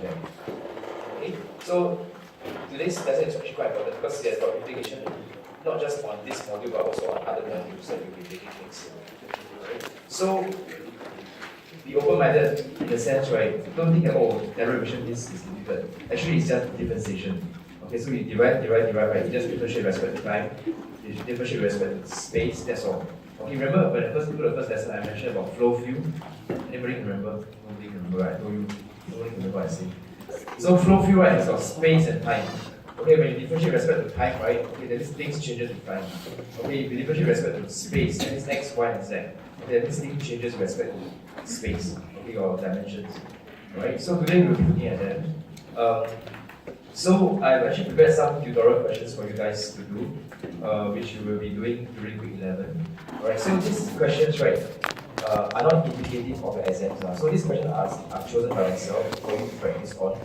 Okay, so today's lesson is actually quite important because it has got implication not just on this module but also on other modules that you'll be taking next year. Right? So be open-minded in the sense, right? Don't think that derivation is difficult. Actually, it's just differentiation. Okay, so you divide, right? You just differentiate with respect to time, you differentiate with respect to space, that's all. Okay, remember when I first do the first lesson, I mentioned about flow field. Anybody can remember? Nobody can remember, I told you. Nobody can remember what I say. So flow field, right, has got space and time. Okay, when you differentiate with respect to time, right, okay, that means things changes with time. Okay, if you differentiate with respect to space, that means x, y, and z. Okay, that means things changes with respect to space, okay, or dimensions. Alright, so today we'll be looking at them. So I've actually prepared some tutorial questions for you guys to do, which you will be doing during week 11. Alright, so these questions, right, are not indicative of the exams. So these questions are chosen by myself for you to practice on.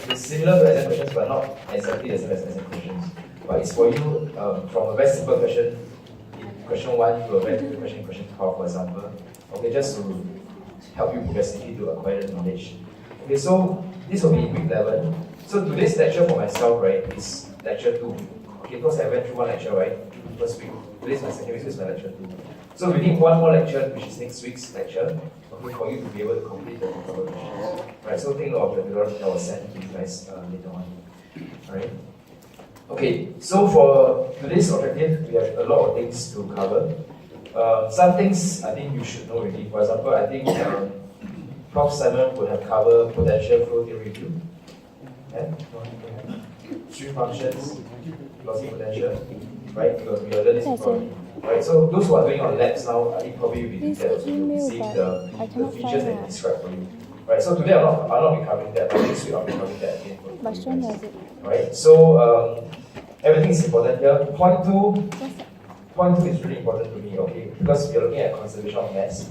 It's similar to exam questions, but not exactly the same as exam questions. But it's for you from a very simple question in question 1 to a very difficult question in question 12, for example. Okay, just to help you progressively to acquire the knowledge. Okay, so this will be in week 11. So today's lecture for myself, right, is lecture 2. Okay, because I went through one lecture, right, first week. Today's my second week, so it's my lecture 2. So we need one more lecture, which is next week's lecture, okay, for you to be able to complete the tutorial questions. Right, so take note of the tutorial that was sent to you guys later on. Alright. Okay, so for today's objective, we have a lot of things to cover. Some things I think you should know already. For example, I think Prof. Simon would have covered potential flow theory review. Yeah? Stream functions, velocity potential, right? We have learned this before. Right, so those who are doing on labs now, I think probably will be seeing the features that describe for you. Right, so today I'll not be covering that, but next week I'll be covering that again for you guys. Right, so everything is important here. Point two is really important to me, okay, because we are looking at conservation of mass.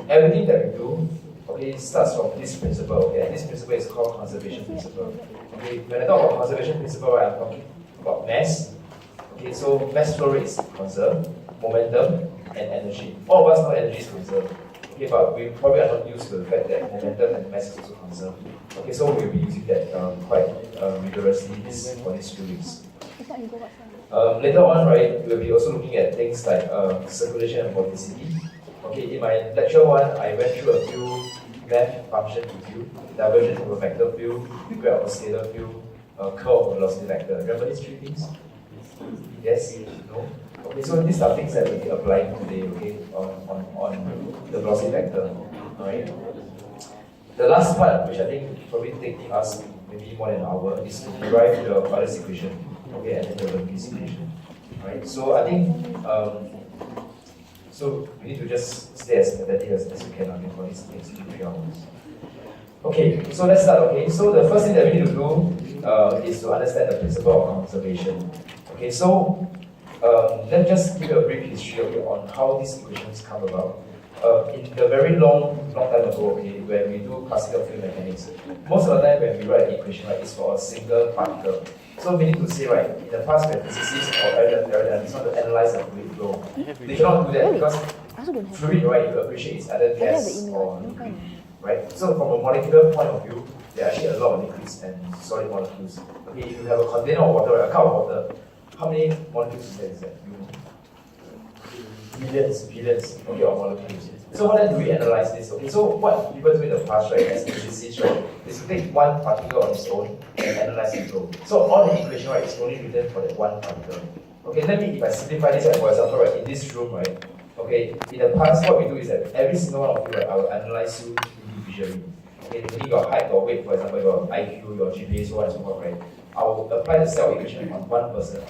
Everything that we do, okay, starts from this principle, okay, and this principle is called conservation principle. Okay, when I talk about conservation principle, right, I'm talking about mass. Okay, so mass flow rate is conserved, momentum, and energy. All of us know energy is conserved. Okay, but we probably are not used to the fact that momentum and mass is also conserved. Okay, so we'll be using that quite rigorously for these 2 weeks. Later on, right, we'll be also looking at things like circulation and vorticity. Okay, in my lecture 1, I went through a few math functions with you: divergence of a vector field, graph of a scalar field, curve of a velocity vector. Remember these 3 things? Yes? No? Okay, so these are things that we'll be applying today, okay, on the velocity vector. Alright? The last part, which I think probably taking us maybe more than an hour, is to derive the Paulus equation, okay, and then the Bernoulli's equation. Alright, so I think so we need to just stay as sympathetic as we can for these next 2-3 hours. Okay, so let's start. Okay, so the first thing that we need to do is to understand the principle of conservation. Okay, so let's just give you a brief history, okay, on how these equations come about. In the very long time ago, okay, when we do classical field mechanics, most of the time when we write an equation, right, it's for a single particle. So meaning to say, right, in the past when physicists or aerodynamics want to analyze a fluid flow, they cannot do that because fluid, right, you appreciate it's either gas or liquid, right? So from a molecular point of view, there are actually a lot of liquids and solid molecules. Okay, if you have a container of water, a cup of water, how many molecules is that? Billions, okay, of molecules. So how then do we analyze this? Okay, so what people do in the past, right, as physicists, right, is to take one particle on its own and analyze the flow. So all the equation, right, is only written for that one particle. Okay, if I simplify this, right, for example, right, in this room, right, okay, in the past, what we do is that every single one of you, right, I will analyze you individually. Okay, meaning your height, your weight, for example, your IQ, your GPA, so on and so forth, right, I will apply the cell equation on one person.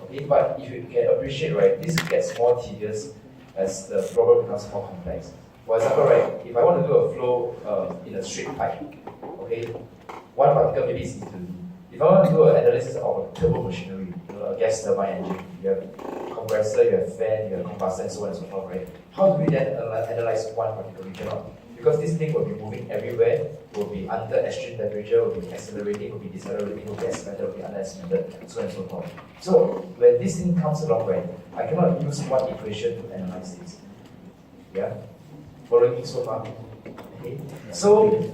Okay, but if you can appreciate, right, this gets more tedious as the problem becomes more complex. For example, right, if I want to do a flow in a straight pipe, okay, one particle maybe is easy. If I want to do an analysis of a turbo machinery, a gas turbine engine, you have compressor, you have fan, you have combustor, and so on and so forth, right? How do we then analyze one particle? We cannot. Because this thing will be moving everywhere, will be under extreme temperature, will be accelerating, will be decelerating, will be accelerated, will be unaccelerated, so on and so forth. So when this thing comes along, right, I cannot use one equation to analyze this. Yeah? Following me so far? Okay? So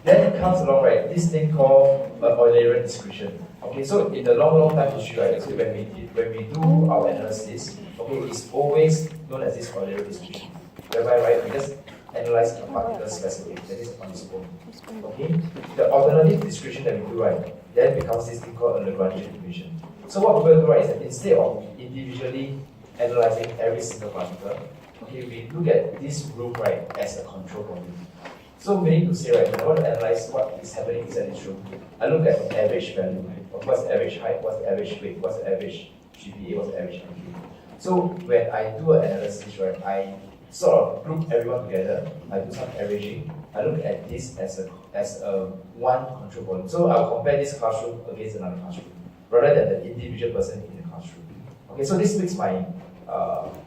Then comes along, right, this thing called Eulerian discretion. Okay, so in the long time history, right, so when we do our analysis, okay, it's always known as this Eulerian discretion. Whereby, right, we just analyze a particular specific, that is on its own. Okay? The alternative discretion that we do, right, then becomes this thing called a Lagrangian equation. So what people do, right, is that instead of individually analyzing every single particle, okay, we look at this room, right, as a control volume. So meaning to say, right, when I want to analyze what is happening inside this room, I look at the average value, right? What's the average height, what's the average weight, what's the average GPA, what's the average IQ. So when I do an analysis, right, I sort of group everyone together, I do some averaging, I look at this as a one control volume. So I'll compare this classroom against another classroom, rather than the individual person in the classroom. Okay, so this makes my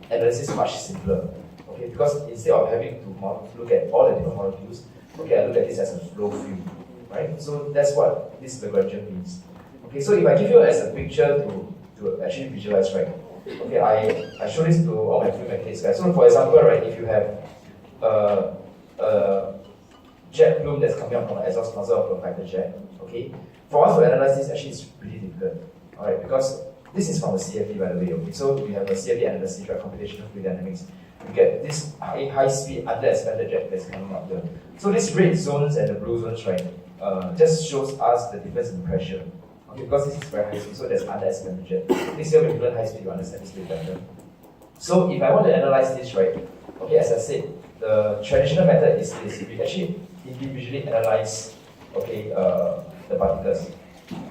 analysis much simpler. Okay, because instead of having to look at all the different molecules, okay, I look at this as a flow field, right? So that's what this Lagrangian means. Okay, so if I give you as a picture to actually visualize, right? Okay, I show this to all my fluid mechanics guys. So for example, right, if you have a jet plume that's coming out from the exhaust nozzle of a fighter jet, okay, for us to analyze this actually is pretty difficult, alright, because this is from the CFD by the way, okay, so we have a CFD analysis, right, computational fluid dynamics. You get this high speed under-expanded jet that's coming up here. So these red zones and the blue zones, right, just shows us the difference in pressure. Okay, because this is very high speed, so there's under-expanded jet. This year when you learn high speed, you understand this bit better. So if I want to analyze this, right, okay, as I said, the traditional method is this. We actually individually analyze, okay, the particles.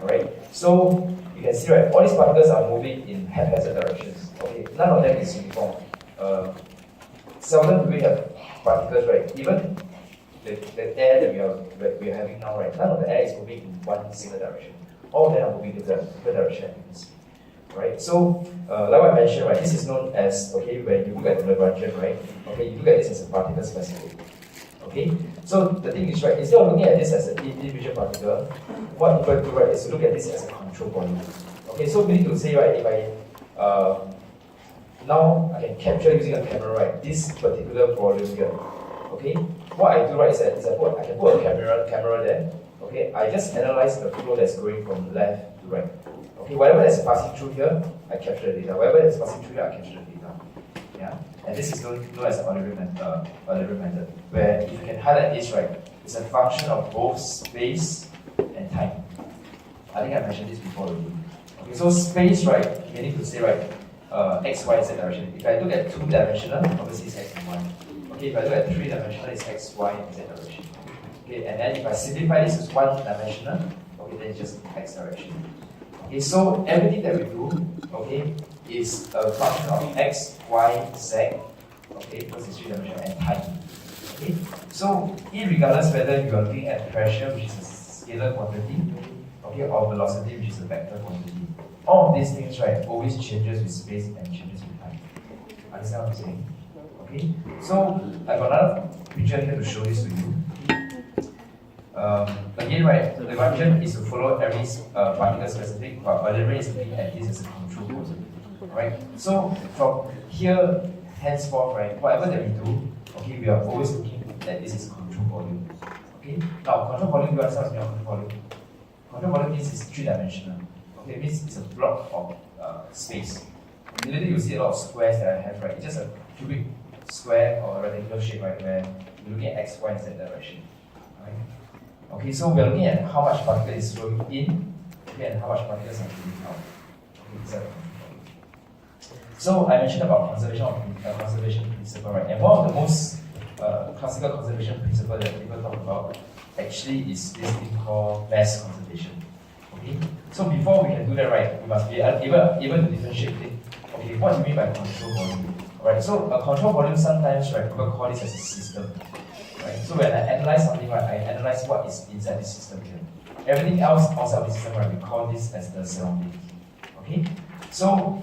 Alright, so you can see, right, all these particles are moving in haphazard directions. Okay, none of them is uniform. Seldom do we have particles, right? Even the air that we are having now, right? None of the air is moving in one single direction. All of them are moving in different direction, you can see. Right? So, like I mentioned, right, this is known as, okay, when you look at the Lagrangian, right? Okay, you look at this as a particle specific. Okay? So the thing is, right, instead of looking at this as an individual particle, what people do, right, is to look at this as a control volume. Okay, so meaning to say, right, if I now I can capture using a camera, right, this particular volume here. Okay, what I do, right, is that I can put a camera there. Okay, I just analyze the flow that's going from left to right. Okay, whatever that's passing through here, I capture the data. Whatever that's passing through here, I capture the data. Yeah, and this is known as an Eulerian method, where if you can highlight this, right, it's a function of both space and time. I think I mentioned this before already. Okay, so space, right, meaning to say, right, x, y, z direction. If I look at 2-dimensional, obviously it's x and y. Okay, if I look at 3-dimensional, it's x, y, and z direction. Okay, and then if I simplify this as 1-dimensional, okay, then it's just x direction. Okay, so everything that we do, okay, is a function of x, y, z, okay, because it's 3-dimensional, and time. Okay, so irregardless whether you are looking at pressure, which is a scalar quantity, okay, or velocity, which is a vector quantity, all of these things, right, always changes with space and changes with time. Understand what I'm saying? Okay, so I got another picture here to show this to you. Again, right, the Lagrangian is to follow every particle specific, but Eulerian is looking at this as a control volume. Right? So from here henceforth, right, whatever that we do, okay, we are always looking at this as a control volume. Okay? Now control volume, you understand what's control volume? Control volume means it's 3-dimensional. Okay, it means it's a block of space. Later you see a lot of squares that I have, right? It's just a cubic square or a rectangular shape, right, where you're looking at x, y, and z direction. Right? Okay, so we're looking at how much particle is flowing in, okay, and how much particles are flowing out. Okay, so I mentioned about conservation principle, right? And one of the most classical conservation principle that people talk about actually is this thing called mass conservation. Okay, so before we can do that, right, we must be able to differentiate it. Okay, what do you mean by control volume? Right, so a control volume sometimes, right, people call this as a system. Right, so when I analyze something, right, I analyze what is inside this system here. Everything else outside of the system, right, we call this as the surroundings. Okay, so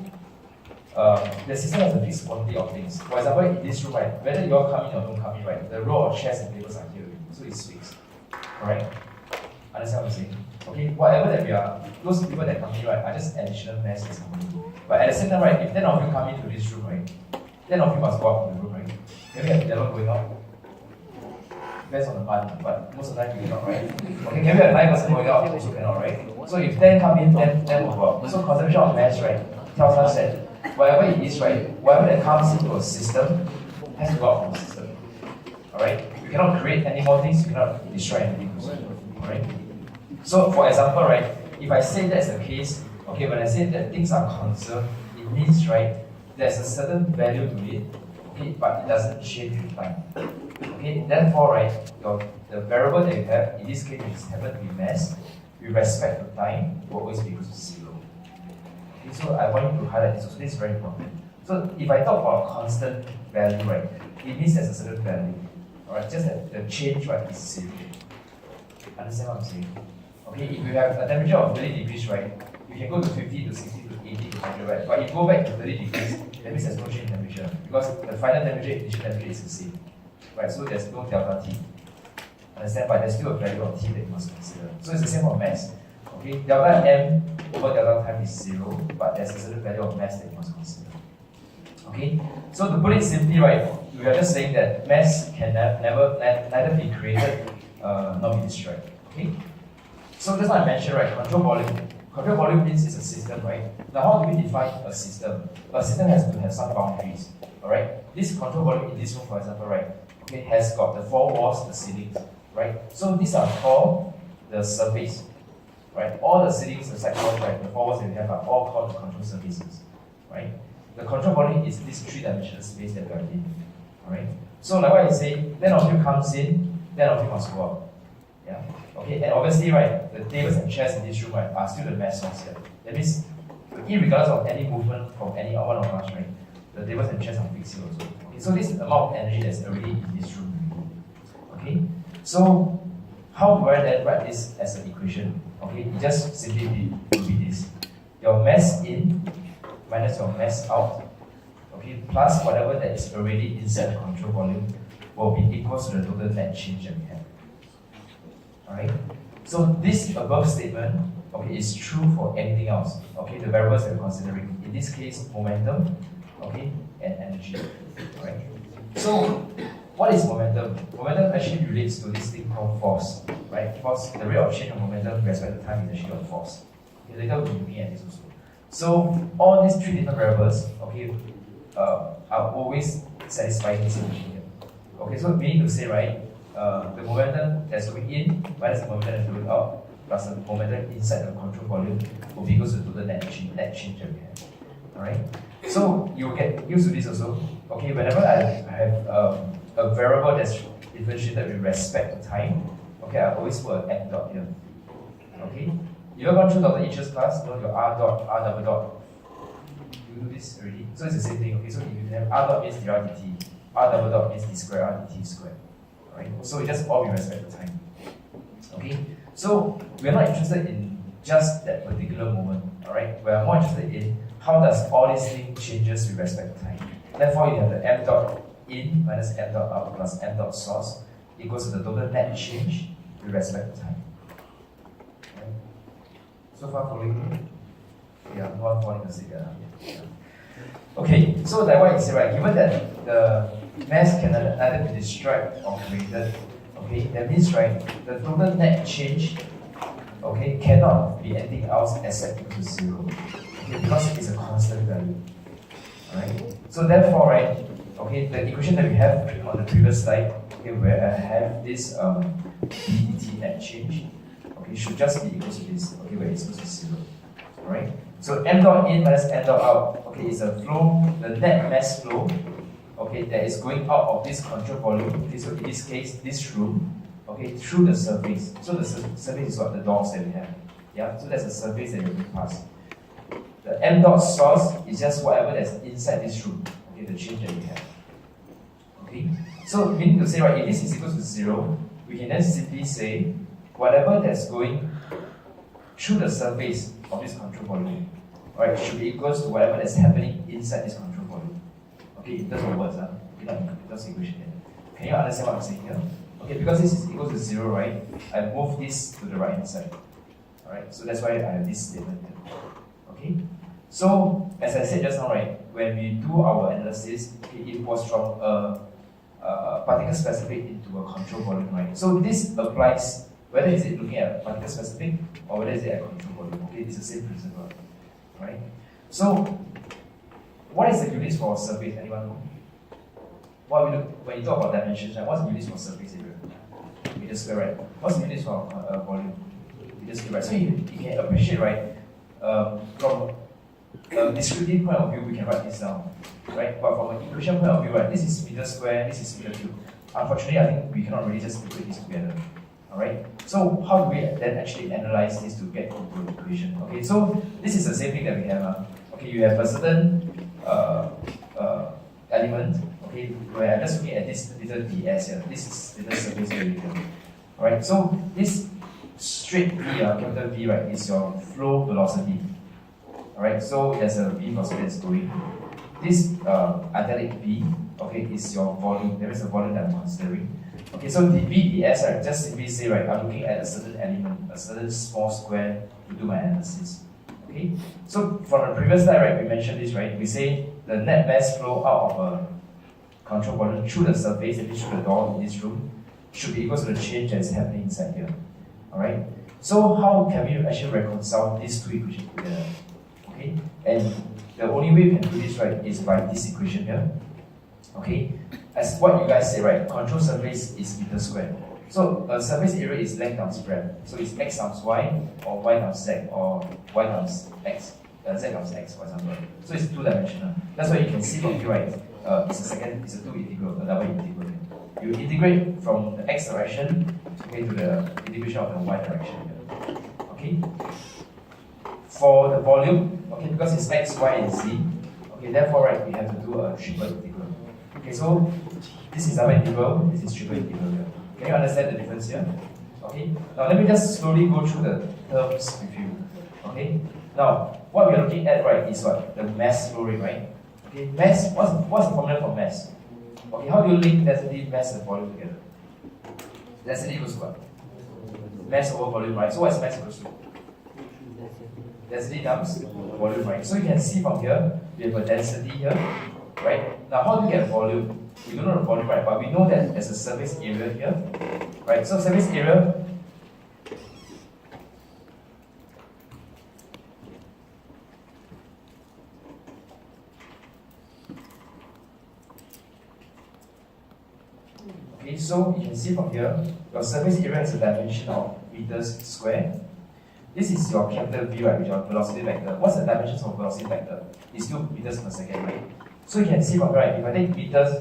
the system has a fixed quantity of things. For example, in this room, right, whether you all come in or don't come in, right, the row of chairs and tables are here, so it's fixed. Alright, understand what I'm saying? Okay, whatever that we are, those people that come in, right, are just additional mass that's coming in. But at the same time, right, if 10 of you come into this room, right, 10 of you must go out from the room, right? Can we have the yellow going out? depends on the month, but most of the time you cannot, right? Okay, can we have 9 person going out? Also cannot, right? So if 10 come in, 10 will go out. So conservation of mass, right, tells us that whatever it is, right, whatever that comes into a system has to go out from the system. Alright? You cannot create any more things, you cannot destroy anything. Alright? So for example, right, if I say that's the case, okay, when I say that things are conserved, it means, right, there's a certain value to it, okay, but it doesn't change with time. Okay, therefore, right, the variable that you have, in this case, it happens to be mass, with respect to time, will always be equal to 0. Okay, so I want you to highlight this, so this is very important. So if I talk about a constant value, right, it means there's a certain value. Alright, just that the change, right, is 0. Understand what I'm saying? Okay, if you have a temperature of 30 degrees, right, you can go to 50 to 60 to 80 to 100, right? But if you go back to 30 degrees, that means there's no change in temperature because the final temperature, initial temperature is the same. Right, so there's no delta T. Understand? But there's still a value of T that you must consider. So it's the same for mass. Okay, delta M over delta time is 0, but there's a certain value of mass that you must consider. Okay, so to put it simply, right, we are just saying that mass can neither be created nor be destroyed. Okay, so that's what I mentioned, right? Control volume. Control volume means it's a system, right? Now, how do we define a system? A system has to have some boundaries. Alright, this control volume in this room, for example, right, okay, has got the 4 walls, the ceilings, right? So these are called the surface, right? All the ceilings, the side walls, right, the 4 walls that we have are all called the control surfaces, right? The control volume is this 3-dimensional space that we are in, alright? So like what I say, 10 of you comes in, 10 of you must go out, yeah? Okay, and obviously, right, the tables and chairs in this room, right, are still the mass source here. That means, irregardless of any movement from any one of us, right, the tables and chairs are fixed here also. Okay, so this amount of energy that's already in this room. Okay, so how do I then write this as an equation? Okay, it just simply will be this: your mass in minus your mass out, okay, plus whatever that is already inside the control volume will be equal to the total net change that we have. Alright, so this above statement, okay, is true for anything else. Okay, the variables that we're considering. In this case, momentum, okay, and energy. Right. So, what is momentum? Momentum actually relates to this thing called force. Right? Force, the rate of change of momentum with respect to time is actually a force. Okay, later we'll be looking at this also. So, all these 3 different variables, okay, are always satisfying this equation here. Okay, so meaning to say, right, the momentum that's going in minus the momentum that's going out plus the momentum inside the control volume will be equal to the total net change that we have. Alright? So you get used to this also. Okay, whenever I have a variable that's differentiated with respect to time, okay, I always put an M dot here. Okay? You have gone through Dr. Ich's class, know your R dot, R double dot. You do this already. So it's the same thing. Okay, so if you have R dot means dr dt, R double dot means d square, R dt square. Right? So it's just all with respect to time. Okay? So we're not interested in just that particular moment. Alright? We're more interested in how does all these things changes with respect to time. Therefore, you have the m dot in minus m dot out plus m dot source equals to the total net change with respect to time. Right? So far following me? Yeah, no one falling asleep. Yeah. Okay, so like what you say, right, given that the mass can either be destroyed or created, okay, that means, right, the total net change, okay, cannot be anything else except equal to 0, okay, because it's a constant value, alright. So therefore, right, okay, the equation that we have on the previous slide, okay, where I have this ddt net change, okay, should just be equal to this, okay, where it's equal to 0, alright. So m dot in minus m dot out, okay, is a flow, the net mass flow, okay, that is going out of this control volume, okay, so in this case, this room, okay, through the surface. So the surface is what the doors that we have. Yeah, so that's the surface that you can pass. The m dot source is just whatever that's inside this room, okay, the change that we have. Okay, so meaning to say, right, if this is equal to 0, we can then simply say whatever that's going through the surface of this control volume, right, should be equal to whatever that's happening inside this control volume. Okay, in terms of words, okay, not in terms of equation here. Can you understand what I'm saying here? Okay, because this is equal to 0, right, I move this to the right hand side. Alright, so that's why I have this statement here. Okay, so as I said just now, right, when we do our analysis, okay, it was from particle specific into a control volume, right? So this applies whether is it looking at particle specific or whether is it at control volume. Okay, it's the same principle, right? So what is the units for surface? Anyone know? What we look when you talk about dimensions, right? What's the units for surface area? Meter square, right? What's the units for volume? Meter square, right? So you can appreciate, right? From a descriptive point of view, we can write this down, right? But from an equation point of view, right? This is meter square, this is meter cube. Unfortunately, I think we cannot really just put this together. Alright? So how do we then actually analyze this to get into an equation? Okay, so this is the same thing that we have. Okay, you have a certain element, okay, where I'm just looking at this little ds here. This is little surface area. Alright, so this straight V, capital V, right, is your flow velocity. Alright, so there's a V velocity that's going. This italic V, okay, is your volume. There is a volume that I'm considering. Okay, so the VDS, right, just simply say, right, I'm looking at a certain element, a certain small square to do my analysis. Okay, so from the previous slide, right, we mentioned this, right, we say the net mass flow out of a control volume through the surface, and through the door in this room, should be equal to the change that is happening inside here. Alright, so how can we actually reconcile these two equations together? Okay, and the only way we can do this, right, is by this equation here. Okay, as what you guys say, right, control surface is meter squared. So a surface area is length times breadth. So it's x times y, or y times z, or y times x, z times x, for example. So it's two-dimensional. That's why you can see from here, right, it's a two integral, a double integral. You integrate from the x direction, okay, to the integration of the y direction here. Okay. For the volume, okay, because it's x, y, and z, okay, therefore, right, we have to do a triple integral. Okay, so this is double integral, this is triple integral here. Can you understand the difference here? Okay, now let me just slowly go through the terms with you. Okay, now what we are looking at, right, is what? The mass flow rate, right? Okay, mass, what's the formula for mass? Okay, how do you link density, mass, and volume together? Density equals what? Mass over volume, right? So what's mass equals to? Density times volume, right? So you can see from here, we have a density here, right? Now how do we get volume? We don't know the volume, right? But we know that there's a surface area here, right? So surface area, okay, so you can see from here, your surface area is a dimension of meters square. This is your capital V, right, which is your velocity vector. What's the dimensions of velocity vector? It's still meters per second, right? So you can see from here, right, if I take meters,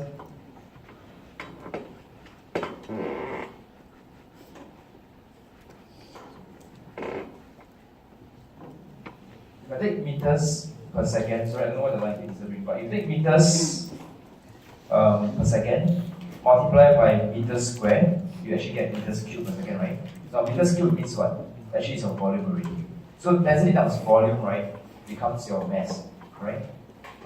per second, sorry, I don't know what the line is doing, but if you take meters per second, multiply by meters square, you actually get meters cubed per second, right? Now meters cubed means what? Actually it's your volume already. So density times volume, right, becomes your mass, correct?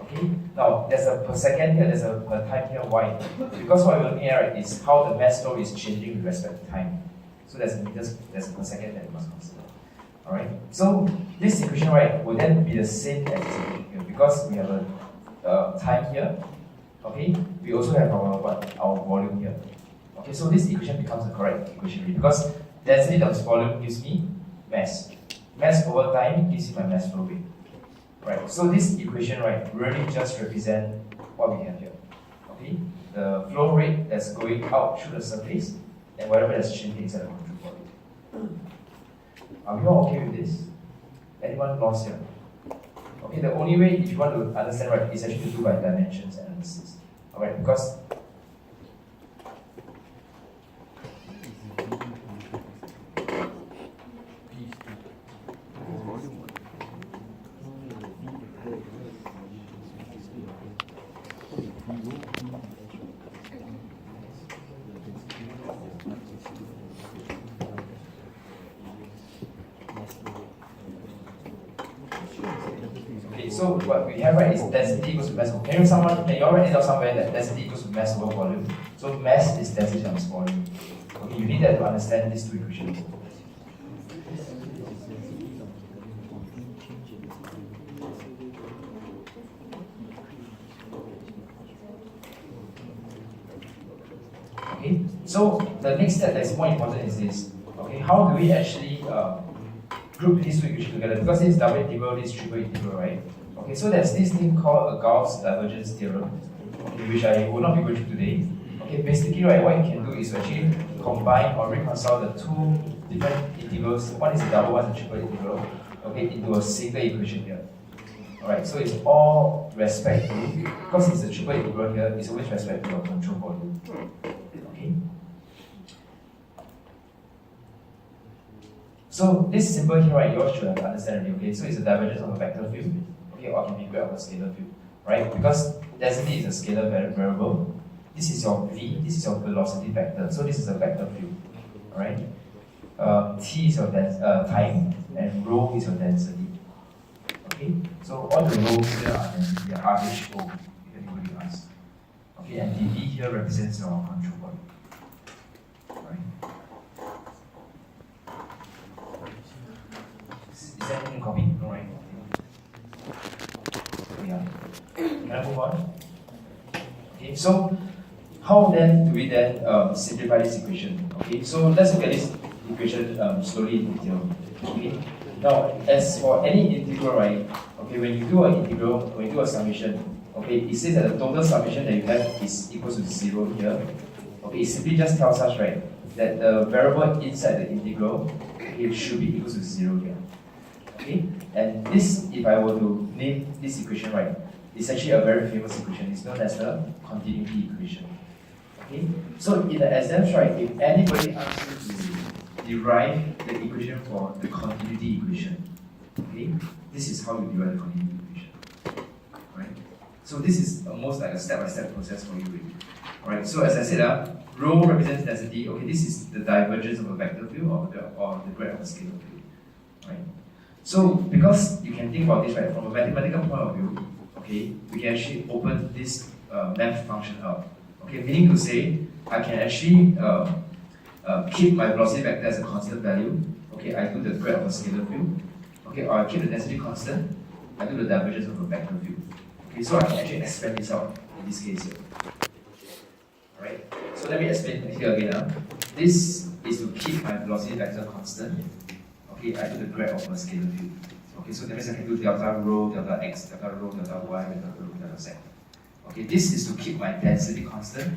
Okay? Now there's a per second here, there's a per time here, why? Because what we're looking at, right, is how the mass flow is changing with respect to time. So there's a per second that you must consider. Alright? So this equation, right, will then be the same as this equation here because we have a time here. Okay? We also have our volume here. Okay, so this equation becomes the correct equation because density times volume gives me mass. Mass over time gives me my mass flow rate. Right, so this equation, right, really just represent what we have here. Okay, the flow rate that's going out through the surface and whatever that's changing inside the control volume. Are we all okay with this? Anyone lost here? Okay, the only way if you want to understand, right, is actually to do by dimensions analysis. Alright, because so what we have, right, is density equals to mass over. Can you all write it down somewhere that density equals to mass over volume? So mass is density times volume. Okay, you need that to understand these two equations. So the next step that's more important is this. Okay, how do we actually group these two equations together? Because this is double integral, this is triple integral, right? Okay, so there's this thing called a Gauss divergence theorem, okay, which I will not be going through today. Okay, basically, right, what you can do is actually combine or reconcile the two different integrals. One is a double, one is a triple integral, okay, into a single equation here. Alright, so it's all respect to, because it's a triple integral here, it's always respect to your control volume. Okay. So this symbol here, right, you all should understand already, okay? So it's a divergence of a vector field, okay, or it can be graph of a scalar field, right? Because density is a scalar variable. This is your v, this is your velocity vector. So this is a vector field, alright? T is your time, and rho is your density. Okay, so all the rows here are density, the average O, if anybody asks. Okay, and dV here represents your control point. Right? Is there anything copied? No, right? Yeah. Can I move on? Okay, so how then do we then simplify this equation? Okay, so let's look at this equation slowly in detail. Okay. Now, as for any integral, right? Okay, when you do an integral, when you do a summation, okay, it says that the total summation that you have is equal to 0 here. Okay, it simply just tells us, right, that the variable inside the integral, it should be equal to 0 here. Okay, and this, if I were to name this equation, right, it's actually a very famous equation. It's known as the continuity equation. Okay, so in the exams, right, if anybody asks you to derive the equation for the continuity equation, okay, this is how you derive the continuity equation, right? So this is almost like a step-by-step process for you, really. Alright, so as I said, rho represents density. Okay, this is the divergence of a vector field or the graph of a scalar field, right? So because you can think about this, right, from a mathematical point of view, okay, we can actually open this math function up. Okay, meaning to say, I can actually keep my velocity vector as a constant value. Okay, I do the graph of a scalar field. Okay, or I keep the density constant. I do the divergence of a vector field. Okay, so I can actually expand this out in this case here. Alright, so let me explain here again. This is to keep my velocity vector constant. Okay, I do the graph of a scalar field. Okay, so that means I can do delta rho, delta x, delta rho, delta y, delta rho, delta z. Okay, this is to keep my density constant.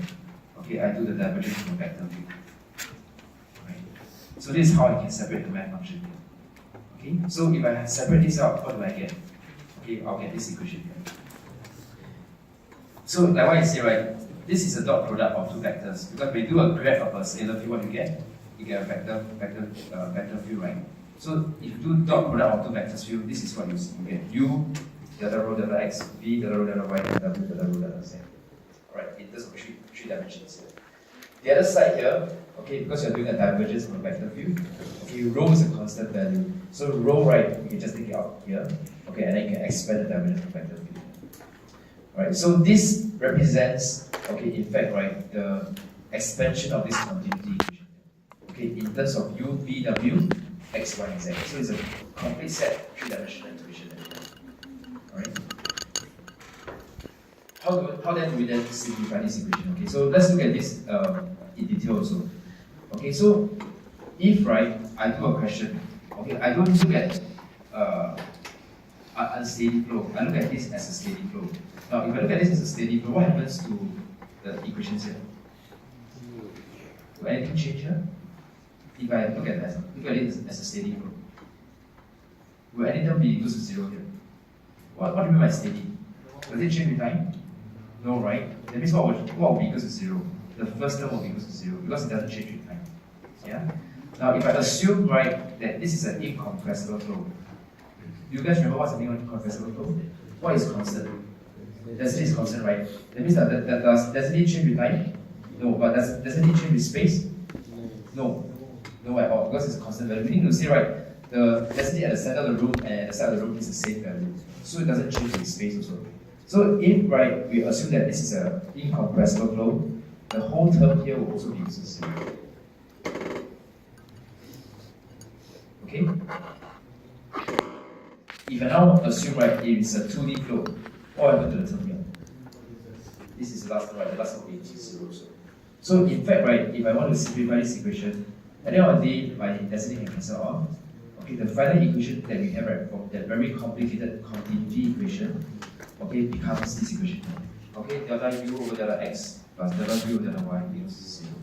Okay, I do the divergence of a vector field. So this is how I can separate the math function here. Okay, so if I separate this out, what do I get? Okay, I'll get this equation here. So like what I say, right, this is a dot product of two vectors. Because when you do a graph of a scalar field, what do you get? You get a vector field, right? So if you do dot product of two vectors field, this is what you see. You get u, delta rho, delta x, v, delta rho, delta y, delta w, delta rho, delta z. Alright, in terms of three dimensions here. The other side here, okay, because you're doing a divergence from a vector field, okay, rho is a constant value. So rho, right, you can just take it out here, okay, and then you can expand the divergence from vector field. Alright, so this represents, okay, in fact, right, the expansion of this continuity equation. Okay, in terms of u, v, w, x, y, and z. So it's a complete set three-dimensional equation. Alright. How then do we then simplify this equation? Okay, so let's look at this in detail also. Okay, so if, right, I do a question, okay, I don't look at unsteady flow. I look at this as a steady flow. Now, if I look at this as a steady flow, what happens to the equations here? Will anything change here? If I look at it as a steady flow, will any term be equal to 0 here? What do you mean by steady? Does it change with time? No, right? That means what will be equal to 0? The first term will be equal to 0 because it doesn't change with time. Yeah? Now, if I assume, right, that this is an incompressible flow, do you guys remember what's an incompressible flow? What is constant? Density is constant, right? That means that does density change with time? No, but does density change with space? No. No at all, because it's a constant value. Meaning to say, right, the density at the center of the room and at the side of the room is the same value. So it doesn't change with space also. So if, right, we assume that this is an incompressible flow, the whole term here will also be equal to 0. Okay? If I now assume, right, it is a 2D flow, what happens to the term here? This is the last one, right? The last one will be equal to 0 also. So in fact, right, if I want to simplify this equation, at the end of the day, my density can cancel off. Okay, the final equation that we have right from that very complicated continuity equation, okay, becomes this equation. Okay, delta u over delta x plus delta v over delta y equals 0.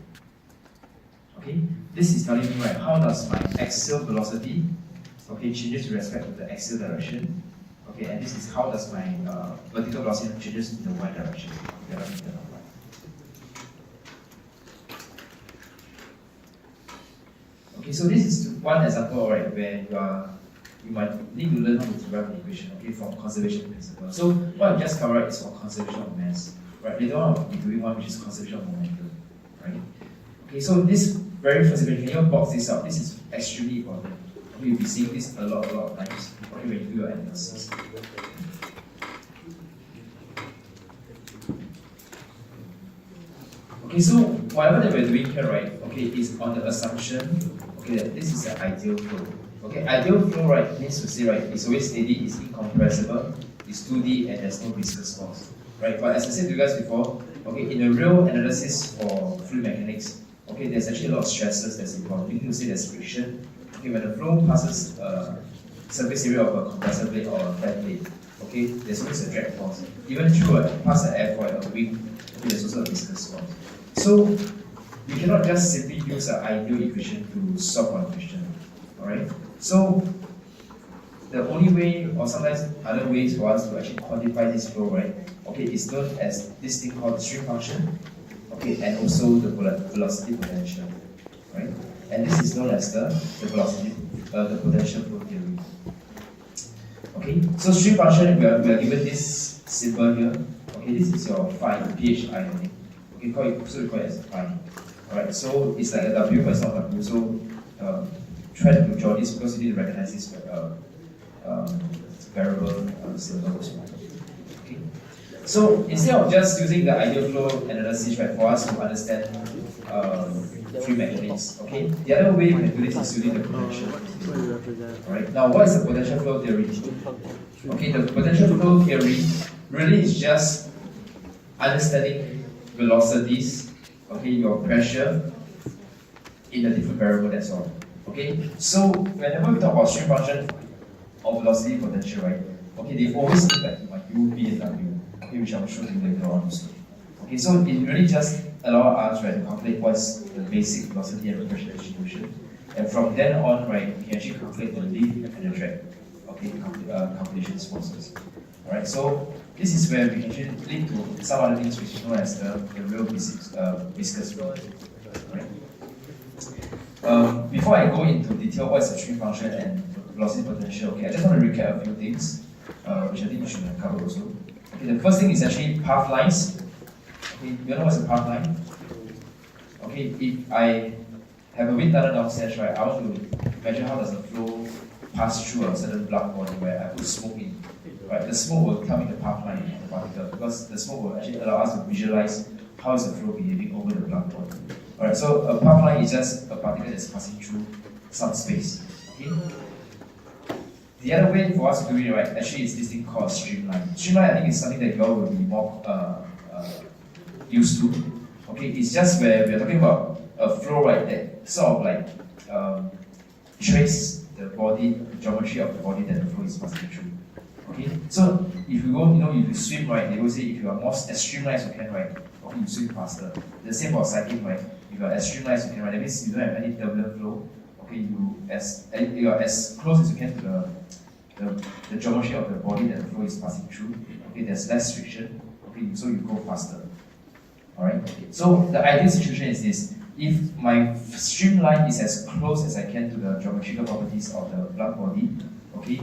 Okay, this is telling me, right, how does my axial velocity, okay, changes with respect to the axial direction. Okay, and this is how does my vertical velocity changes in the y direction. Delta v delta y. Okay, so this is one example, right, where you might need to learn how to derive an equation, okay, from conservation principle. So what I just covered is for conservation of mass, right? Later on, I'll be doing one which is conservation of momentum, right? Okay, so this very first equation, can you box this out? This is extremely important. Okay, you'll be seeing this a lot of times, okay, when you do your analysis. Okay, so whatever that we're doing here, right, okay, is on the assumption, okay, that this is an ideal flow. Okay, ideal flow, right, means to say, right, it's always steady, it's incompressible, it's 2D, and there's no viscous force, right? But as I said to you guys before, okay, in a real analysis for fluid mechanics, okay, there's actually a lot of stresses that's involved. We need to say there's friction. Okay, when the flow passes surface area of a compressor plate or a flat plate, okay, there's always a drag force. Even through past an airfoil, a wing, okay, there's also a viscous force. So we cannot just simply use an ideal equation to solve one question. Alright? So the only way, or sometimes other ways for us to actually quantify this flow, right? Okay, is known as this thing called the stream function, okay, and also the velocity potential, right? And this is known as the velocity, the potential flow theory. Okay, so stream function, we are given this symbol here. Okay, this is your phi, phi, I think. Okay, so we call it as phi. Alright, so it's like a W, but it's not W. So try to draw this because you need to recognize this variable symbol as well. Okay. So instead of just using the ideal flow analysis, right, for us to understand fluid mechanics, okay, the other way we can do this is using the potential. Alright, now what is the potential flow theory? Okay, the potential flow theory really is just understanding velocities, okay, your pressure in a different variable, that's all. Okay, so whenever we talk about stream function or velocity potential, right, okay, they always look like U, V, and W, okay, which I will show you later on also. Okay, so it really just allows us, right, to calculate what's the basic velocity and pressure distribution. And from then on, right, we can actually calculate the lift and the drag, okay, calculations forces. Alright, so this is where we can actually link to some other things which is known as the real viscous flow. Right? Before I go into detail what is the stream function and velocity potential, okay, I just want to recap a few things which I think you should have covered also. Okay, the first thing is actually path lines. Okay, you know what's a path line? Okay, if I have a wind tunnel downstairs, right, I want to measure how does the flow pass through a certain block body where I put smoke in. Right, the smoke will tell me the path line of the particle because the smoke will actually allow us to visualize how is the flow behaving over the block body. Alright, so a path line is just a particle that's passing through some space. Okay? The other way for us to do it, right, actually is this thing called streamline. Streamline, I think, is something that you all will be more used to. Okay, it's just where we're talking about a flow, right, that sort of like trace the body, the geometry of the body that the flow is passing through. Okay, so if you go, you swim, right, they will say if you are more as streamlined as you can, right, okay, you swim faster. The same for cycling, right, if you are as streamlined as you can, right, that means you don't have any turbulent flow, okay, you are as close as you can to the geometry of the body that the flow is passing through, okay, there's less friction, okay, so you go faster. Alright, so the ideal situation is this: if my streamline is as close as I can to the geometrical properties of the blood body, okay,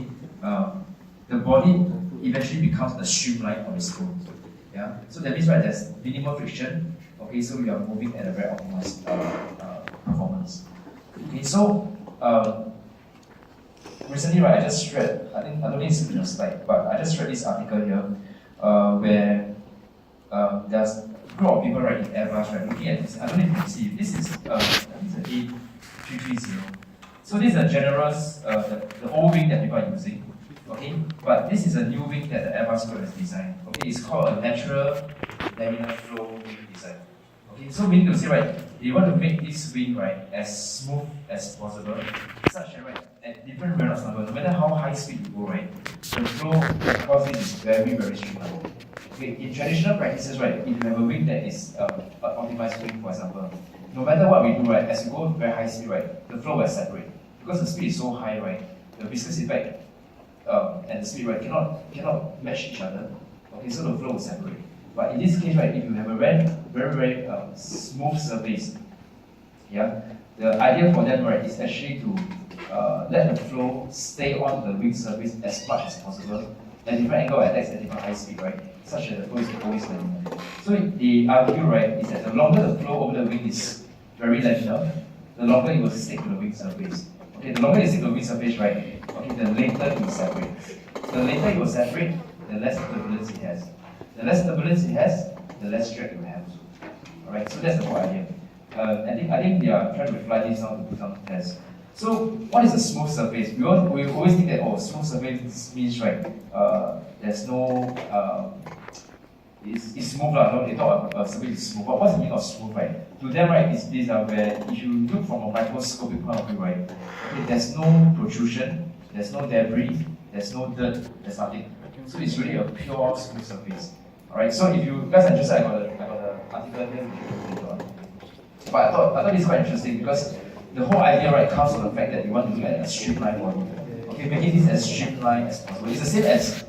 the body eventually becomes a streamline on its own. Yeah, so that means, right, there's minimal friction. Okay, so you are moving at a very optimized performance. Okay, so recently, right, I just read, I don't think it's in your slide, but I just read this article here where there's a group of people, right, in Airbus, right, looking at this. I don't know if you can see it. This is I think it's an A330. So this is a generous, the old wing that people are using. Okay, but this is a new wing that the Airbus group has designed. Okay, it's called a natural laminar flow wing design. Okay, so we need to say, right, you want to make this wing, right, as smooth as possible, such that, right, at different Reynolds number, no matter how high speed you go, right, the flow across it is very, very streamlined. Okay, in traditional practices, right, if you have a wing that is an optimized wing, for example, no matter what we do, right, as you go very high speed, right, the flow will separate. Because the speed is so high, right, the viscous effect and the speed, right, cannot match each other. Okay, so the flow will separate. But in this case, right, if you have a very smooth surface, yeah, the idea for them, right, is actually to let the flow stay on the wing surface as much as possible at different angle attacks at different high speed, right, such that the flow is always laminar. So the argue, right, is that the longer the flow over the wing is very laminar, the longer it will stick to the wing surface. Okay, the longer it sticks to the wing surface, right, okay, the later it will separate. The later it will separate, the less turbulence it has. The less turbulence it has, the less drag it will have. Alright, so that's the whole idea. I think they are trying to reply this down to do some tests. So, what is a smooth surface? We always think that, oh, smooth surface means, right, there's no, it's smooth, no? They talk about surface is smooth. But what's the meaning of smooth, right? To them, right, is this where if you look from a microscopic point of view, right, okay, there's no protrusion, there's no debris, there's no dirt, there's nothing. So it's really a pure smooth surface. Alright, so if you guys are interested, I got the article here later on. But I thought this is quite interesting because the whole idea, right, comes from the fact that you want to look at a streamlined body. Okay, making this as streamlined as possible. It's the same as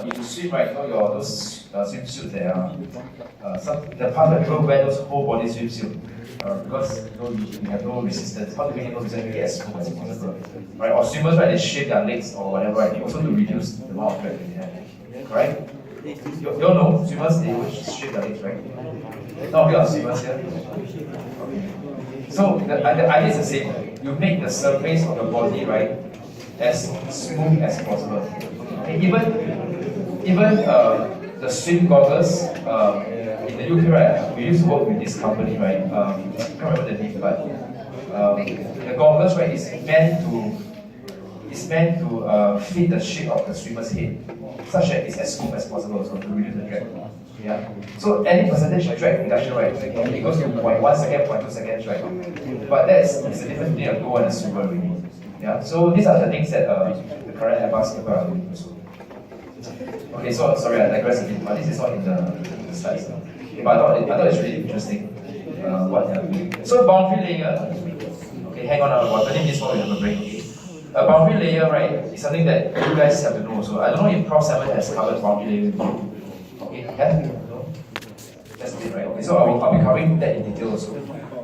if you swim, right, those swimsuits that are the part that people wear those whole body swimsuit. Because you have no resistance. How to make it no resistance, make it as smooth as possible. Right? Or swimmers, right, they shave their legs or whatever, right? Also to reduce the amount of drag they have. Correct? You all know swimmers, they will shave their legs, right? No, we are swimmers here. Okay. So the idea is the same. You make the surface of the body, right, as smooth as possible. Okay, even the swim goggles in the UK, right? We used to work with this company, right? I can't remember the name, but the goggles, right, is meant to fit the shape of the swimmer's head, such that it's as smooth as possible, so to reduce the drag. Yeah. So any percentage of drag reduction, right, it goes to 0.1 second, 0.2 seconds, right? But it's the difference between a goal and a swimmer, really. Yeah. So these are the things that the current advanced people are doing also. Okay, so sorry, I digress a bit, but this is not in the slides. Okay, but I thought it's really interesting what they are doing. So boundary layer, okay, hang on, about 20 minutes more we have a break. Okay. A boundary layer, right, is something that you guys have to know. So I don't know if Prof. Simon has covered boundary layer with you. Okay, have? No? That's it, right? Okay, so I'll be covering that in detail also.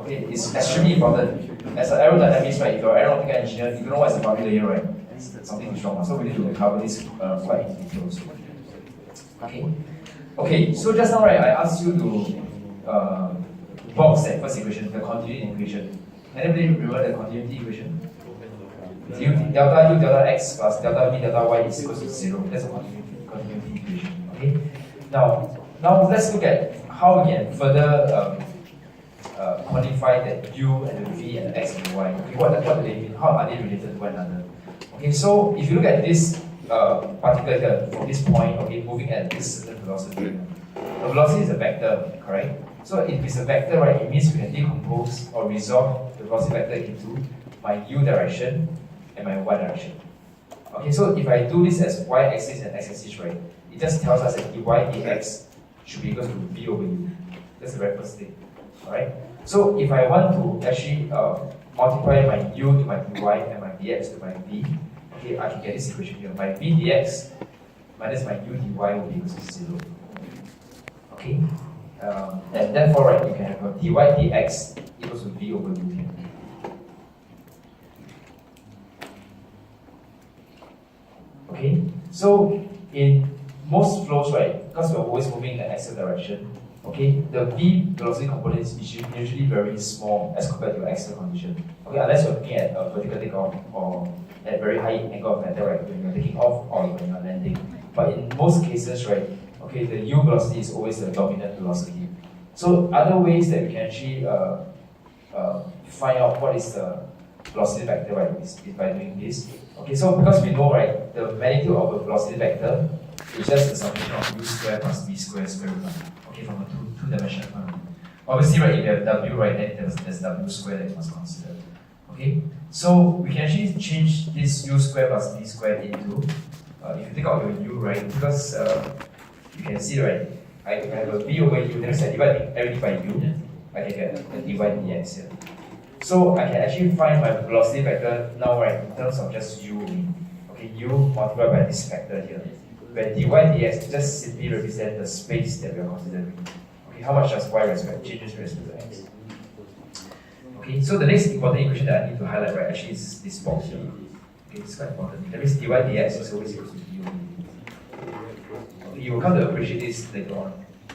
Okay, it's extremely important. As an aerodynamist, right, if you're an aeronautical engineer, you know what's a boundary layer, right? Something is wrong. So we need to cover this quite in detail also. Okay. Okay, so just now, right, I asked you to box that first equation, the continuity equation. Anybody remember the continuity equation? Delta U delta X plus delta V delta Y is equal to 0. That's a continuity equation. Okay. Now let's look at how we can further quantify that U and the V and the X and the Y. Okay, what do they mean? How are they related to one another? Okay, so if you look at this particle here from this point, okay, moving at this certain velocity. The velocity is a vector, correct? So if it's a vector, right, it means we can decompose or resolve the velocity vector into my U direction and my Y direction. Okay, so if I do this as Y-axis and X-axis, right, it just tells us that dy dx should be equal to V over U. That's the very first thing. Alright? So if I want to actually multiply my U to my dy and my dx to my V, okay, I can get this equation here. My V dx minus my U dy will be equal to 0. Okay? And therefore, right, you can have a dy dx equals to V over U here. Okay, so in most flows, right, because we're always moving in the axial direction, okay, the V velocity component is usually very small as compared to axial condition. Okay, unless you're looking at a vertical takeoff or at very high angle of matter, right, when you're taking off or when you're landing. But in most cases, right, okay, the U velocity is always the dominant velocity. So other ways that we can actually find out what is the velocity vector, right, is by doing this. Okay, so because we know, right, the magnitude of a velocity vector is just the summation of U square plus V square square root 1. Okay, from a two-dimensional point of view. Obviously, right, if you have w, right, then there's w squared that you must consider. Okay, so we can actually change this u squared plus b squared into, if you take out your u, right, because you can see, right, I have a b over u, that means I divide everything by u, I can get a dy dx here. So I can actually find my velocity vector now, right, in terms of just u. Okay, u multiplied by this factor here, where dy dx just simply represent the space that we are considering. Okay, how much does y changes with respect to x? Okay, so the next important equation that I need to highlight, right, actually is this box here. Okay, it's quite important. That means dy dx is always equal to du. Okay, you will come to appreciate this later on.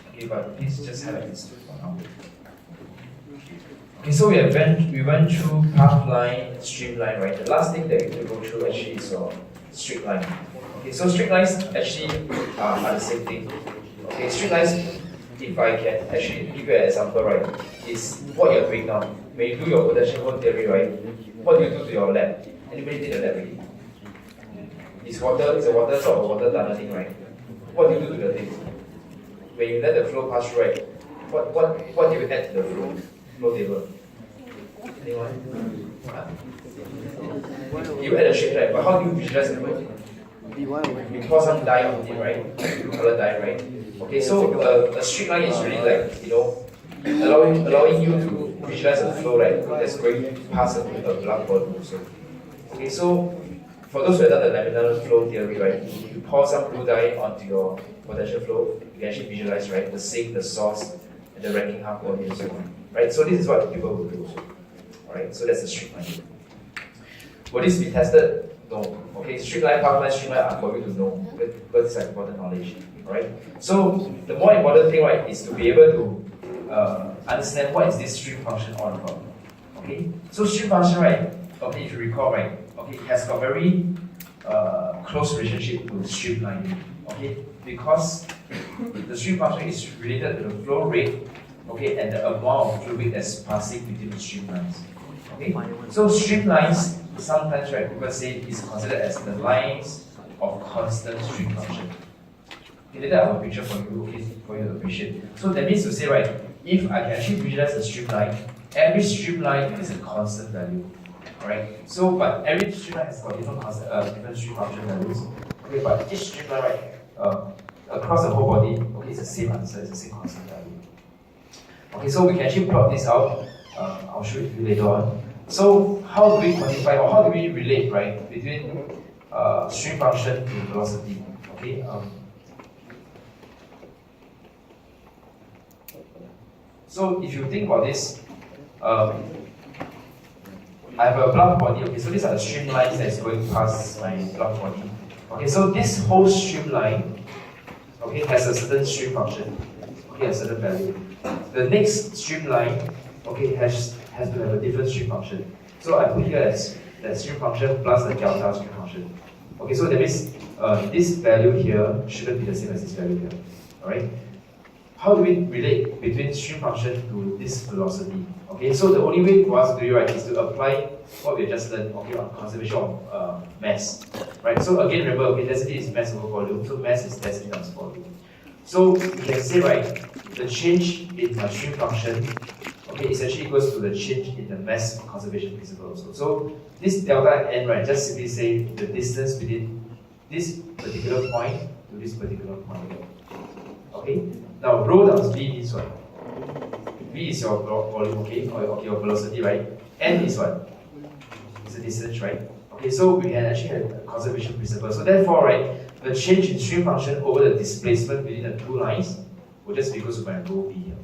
Okay, but please just highlight this for now. Okay, so we went through path line, streamline, right? The last thing that we need to go through actually is your straight line. Okay, so straight lines actually are the same thing. Okay, straight lines, if I can actually give you an example, right, is what you're doing now. When you do your potential flow theory, right, what do you do to your lab? Anybody did the lab already? It's a water sort of water tunneling, right? What do you do to the thing? When you let the flow pass through, right, what do you add to the flow table? Anyone? You add a shape, right? But how do you visualize the flow? You pour some dye on it, right? Blue color dye, right? Okay, so a straight line is really like, allowing you to visualize the flow, right? That's going past a blunt body also. Okay, so for those who have done the laminar flow theory, right, you pour some blue dye onto your potential flow, you can actually visualize, right, the sink, the source, and the racking half body and so on. Right? So this is what people will do also. Alright, so that's the straight line. Will this be tested? No. Okay, straight line, path line, straight line are for you to know, because it's like important knowledge. Alright? So the more important thing, right, is to be able to understand what is this stream function all about. Okay? So stream function, right, okay, if you recall, right, okay, has got very close relationship to stream line. Okay? Because the stream function is related to the flow rate, okay, and the amount of fluid that's passing between the streamlines. Okay, so streamlines sometimes, right, people say is considered as the lines of constant stream function. Okay, later I have a picture for you, okay, for you to appreciate. So that means to say, right, if I can actually visualize a streamline, every streamline is a constant value. Alright, so but every streamline has got different stream function values. Okay, but each streamline, right, across the whole body, okay, it's the same answer, it's the same constant value. Okay, so we can actually plot this out. I'll show it to you later on. So how do we quantify or how do we relate, right, between stream function to velocity? Okay. So if you think about this, I have a blunt body. Okay, so these are the streamlines that's going past my blunt body. Okay, so this whole streamline, okay, has a certain stream function. Okay, a certain value. The next streamline, okay, has to have a different stream function. So I put here as the stream function plus the delta stream function. Okay, so that means this value here shouldn't be the same as this value here. Alright? How do we relate between stream function to this velocity? Okay, so the only way for us to do it, right, is to apply what we just learned, okay, on conservation of mass. Right? So again, remember, okay, density is mass over volume, so mass is density times volume. So we can say, right, the change in my stream function, okay, is actually equals to the change in the mass conservation principle also. So this delta n, right, just simply say the distance between this particular point to this particular point. Okay? Now rho times v means what? V is your volume, okay, or your velocity, right? N is what? It's the distance, right? Okay, so we can actually have a conservation principle. So therefore, right, the change in stream function over the displacement between the two lines will just be equal to my rho v here.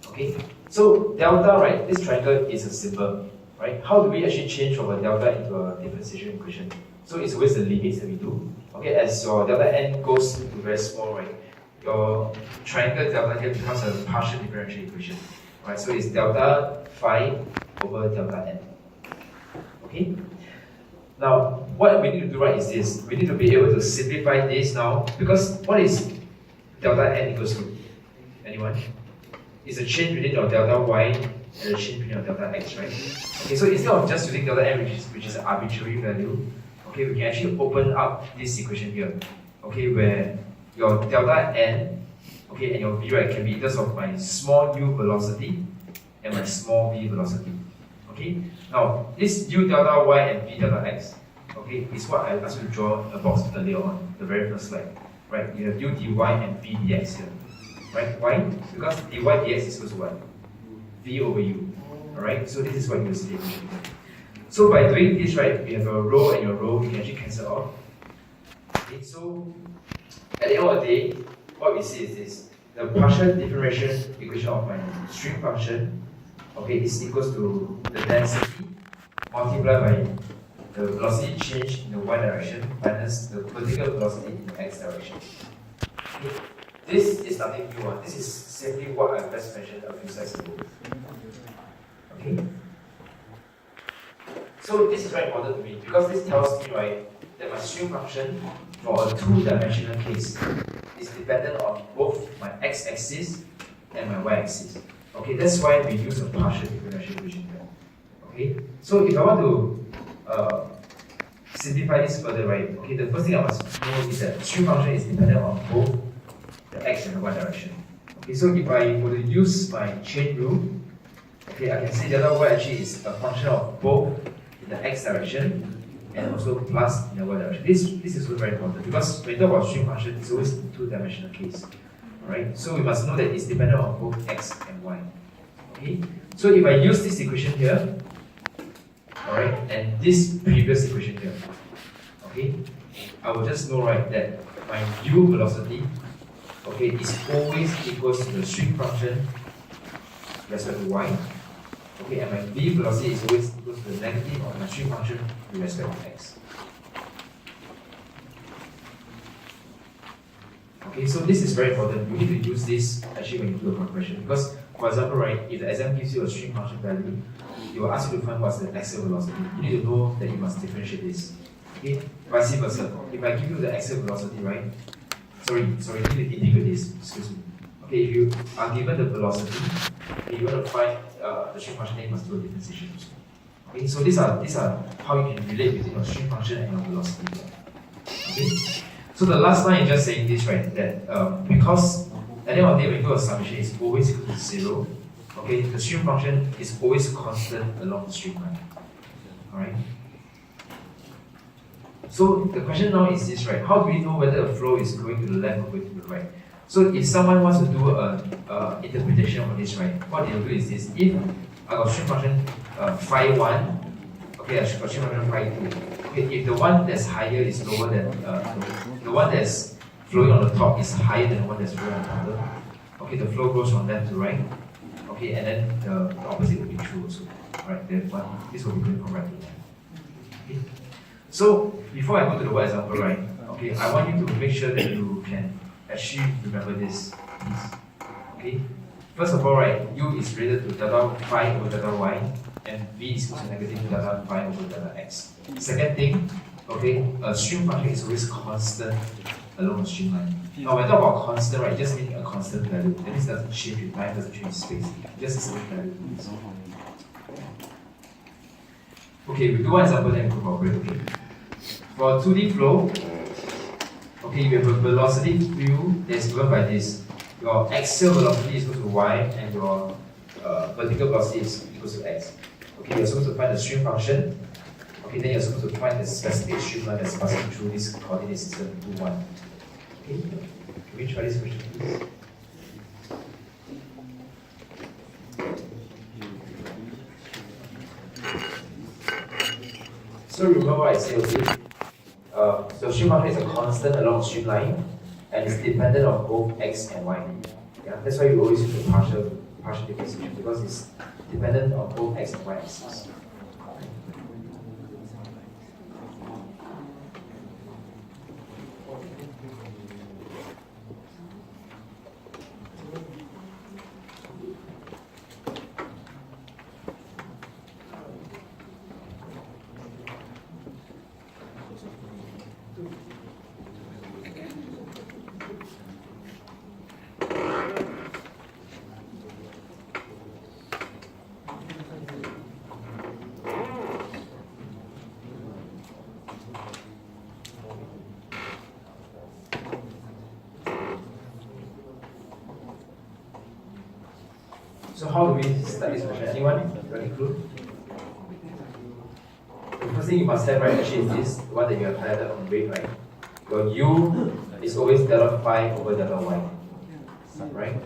Okay, so delta, right, this triangle is a symbol, right? How do we actually change from a delta into a differentiation equation? So it's always the limits that we do. Okay, as your delta n goes to very small, right, your triangle delta here becomes a partial differential equation. Right, so it's delta phi over delta n. Okay? Now, what we need to do, right, is this. We need to be able to simplify this now, because what is delta n equals to? Anyone? It's a change between your delta y and the change between your delta x, right? Okay, so instead of just using delta n, which is an arbitrary value, okay, we can actually open up this equation here, okay, where your delta n Okay, and your v, right, can be in terms of my small u velocity and my small v velocity. Okay, now this u delta y and v delta x, okay, is what I asked you to draw a box earlier on, the very first slide. Right, you have u dy and v dx here. Right, why? Because dy dx is equal to what? V over u. Alright, so this is what you will see. So by doing this, right, you have your rho and your rho, you can actually cancel off. Okay, so at the end of the day, what we see is this. The partial differential equation of my string function, okay, is equals to the density multiplied by the velocity change in the y direction minus the vertical velocity in the x direction. Okay. This is nothing new. This is simply what I just mentioned a few slides ago. Okay. So this is very important to me because this tells me, right, that my string function for a two-dimensional case is dependent on both my x-axis and my y-axis. Okay, that's why we use a partial differential equation here. Okay, so if I want to simplify this further, right? Okay, the first thing I must know is that the string function is dependent on both the x and the y direction. Okay, so if I were to use my chain rule, okay, I can say delta y actually is a function of both in the x direction and also plus in the y direction. This is also very important because when you talk about string function, it's always in two-dimensional case. Alright, so we must know that it's dependent on both x and y. Okay, so if I use this equation here, alright, and this previous equation here, okay, I will just know, right, that my u velocity, okay, is always equals to the string function respect to y. Okay, and my v velocity is always equal to the negative of my string function with respect to x. Okay, so this is very important. You need to use this actually when you do a compression because, for example, right, if the exam gives you a string function value, it will ask you to find what's the axial velocity. You need to know that you must differentiate this. Okay, vice versa. If I give you the axial velocity, right? Sorry, you need to integrate this. Excuse me. Okay, if you are given the velocity, okay, you want to find the string function, then you must do a differentiation. Okay, so these are how you can relate between your string function and your velocity. Okay, so the last line is just saying this, right? That because at the end of the day, when you do a summation, it's always equal to 0. Okay, the string function is always constant along the string line. Alright. So the question now is this, right? How do we know whether a flow is going to the left or going to the right? So if someone wants to do a interpretation of this, right, what they'll do is this. If I got string function phi1, okay, I got string function phi2. Okay, if the one that's higher is lower than the one that's flowing on the top is higher than the one that's flowing on the bottom, okay, the flow goes from left to right. Okay, and then the opposite will be true also. Right, this will be going from right to left. Okay. So before I go to the word example, right, okay, I want you to make sure that you can actually remember this, please. Okay? First of all, right, u is related to delta phi over delta y, and v is equal to negative delta phi over delta x. Second thing, okay, a string function is always constant along the string line. Now, when I talk about constant, right, it just means a constant value. That means it doesn't change with time, doesn't change with space. Just a certain value. Okay, we do one example, then we go for it. Okay. For a 2D flow, okay, you have a velocity u that is given by this. Your axial velocity is equal to y, and your vertical velocity is equal to x. Okay, you're supposed to find the string function. Okay, then you're supposed to find the specific streamline that's passing through this coordinate system U1. Okay, can we try this question, please? So remember what I said, okay? The stream function is a constant along the streamline, and it's dependent on both x and y. Yeah, that's why you always use the partial differentiation because it's dependent on both x and y axes. So how do we start this question? Anyone? Got any clue? The first thing you must have, right, actually is this, the one that you have highlighted on red, right? Your u is always delta phi over delta y, right?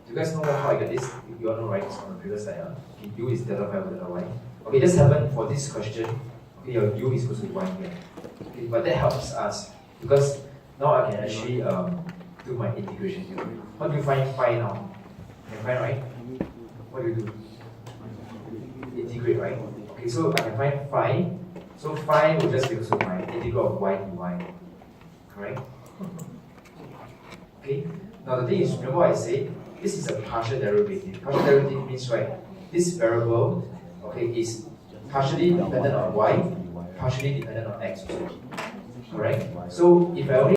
Do you guys know how I get this? If you want to write this on the previous slide, okay, u is delta phi over delta y. Okay, just happen for this question, okay, your u is equal to 1 here. Okay, but that helps us because now I can actually do my integration here. How do you find phi now? Can you find, right? What do you do? Integrate, right? Okay, so I can find phi. So phi will just be equal to my integral of y dy. Correct? Okay. Now the thing is, remember what I said? This is a partial derivative. Partial derivative means, right, this variable, okay, is partially dependent on y, partially dependent on x. Correct? So if I only